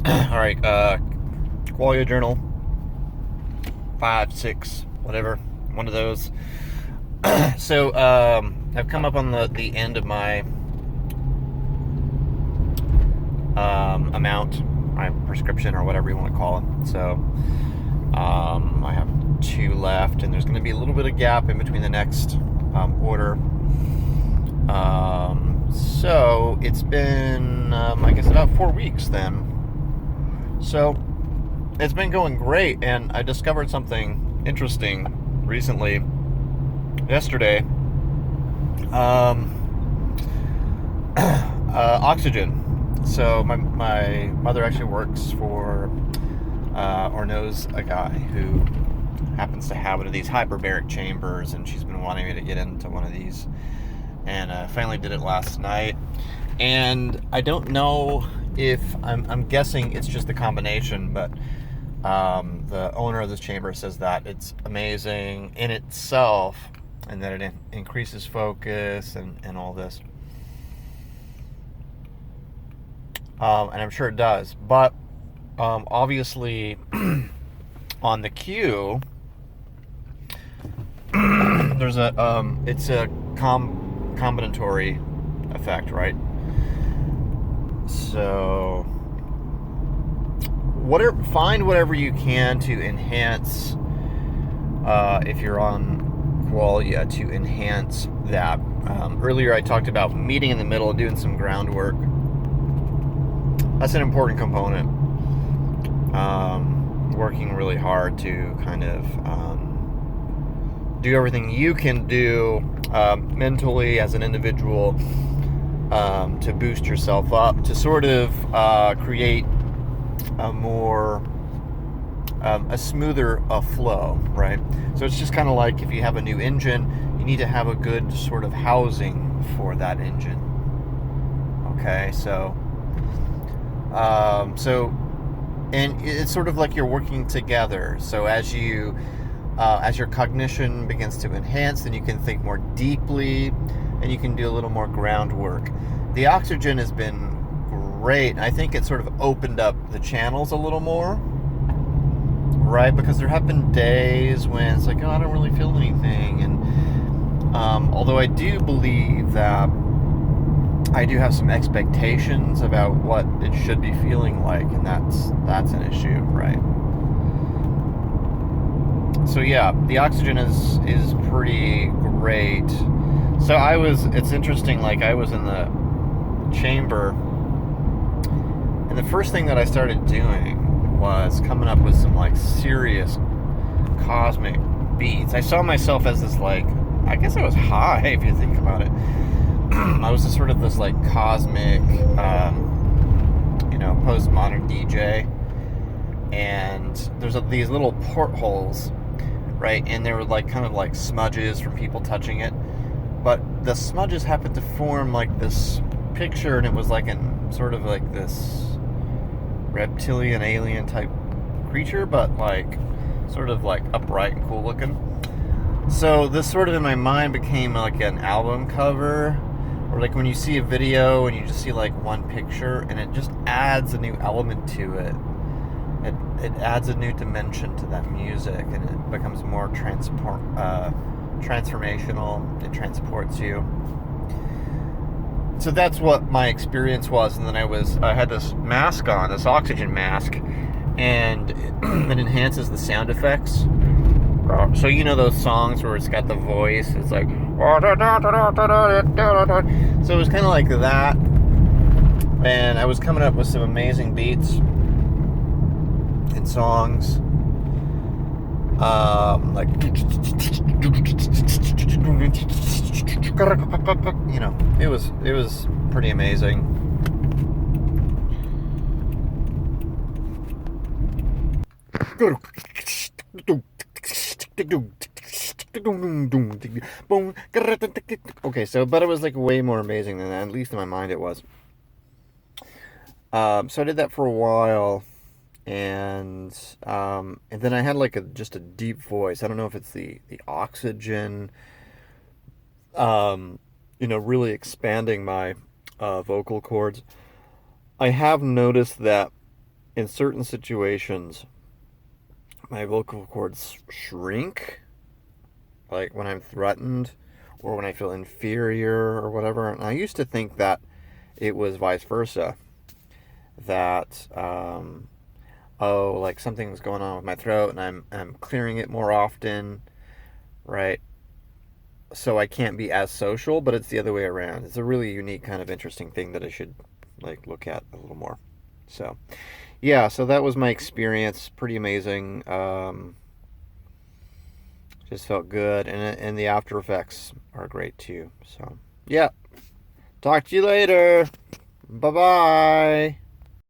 All right, Qualia Journal, 5, 6, whatever, one of those. I've come up on the end of my amount, my prescription, or whatever you want to call it. I have 2 left, and there's going to be a little bit of gap in between the next order. So it's been, I guess, about 4 weeks then. So it's been going great, and I discovered something interesting recently. Yesterday, oxygen. So my mother actually works for or knows a guy who happens to have one of these hyperbaric chambers, and she's been wanting me to get into one of these, and I finally did it last night. And I don't know if I'm guessing it's just the combination, but the owner of this chamber says that it's amazing in itself, and that it increases focus and all this. And I'm sure it does. But obviously, on the Q, there's it's a combinatory effect, right? So, find whatever you can to enhance, if you're on Qualia, to enhance that. Earlier I talked about meeting in the middle and doing some groundwork. That's an important component. Working really hard to kind of do everything you can do mentally as an individual to boost yourself up, to sort of create a more a smoother flow, right? So it's just kind of like if you have a new engine, you need to have a good sort of housing for that engine. Okay, and it's sort of like you're working together. So as your cognition begins to enhance, then you can think more deeply, and you can do a little more groundwork. The oxygen has been great. I think it sort of opened up the channels a little more, right? Because there have been days when it's like, oh, I don't really feel anything. And although I do believe that I do have some expectations about what it should be feeling like, and that's an issue, right? So yeah, the oxygen is pretty great. So it's interesting, like I was in the chamber, and the first thing that I started doing was coming up with some like serious cosmic beats. I saw myself as this, like, I guess I was high if you think about it. I was sort of this like cosmic, postmodern DJ, and there's these little portholes, right? And they were like kind of like smudges from people touching it, but the smudges happened to form like this picture, and it was like sort of like this reptilian alien type creature, but like sort of like upright and cool looking. So this sort of in my mind became like an album cover, or like when you see a video and you just see like one picture, and it just adds a new element to it. It adds a new dimension to that music, and it becomes more transformational. It transports you. So that's what my experience was. And then I had this mask on, this oxygen mask, and it enhances the sound effects. So you know those songs where it's got the voice, it's like, so it was kind of like that, and I was coming up with some amazing beats and songs, like, it was pretty amazing. Okay, but it was like way more amazing than that. At least in my mind it was. So I did that for a while, and then I had like just a deep voice. I don't know if it's the oxygen, really expanding my vocal cords. I have noticed that in certain situations, my vocal cords shrink, like when I'm threatened or when I feel inferior or whatever. And I used to think that it was vice versa, that oh, like something's going on with my throat and I'm clearing it more often, right? So I can't be as social, but it's the other way around. It's a really unique kind of interesting thing that I should like look at a little more. So yeah, so that was my experience. Pretty amazing. Just felt good, and the after effects are great too. So yeah, talk to you later. Bye bye.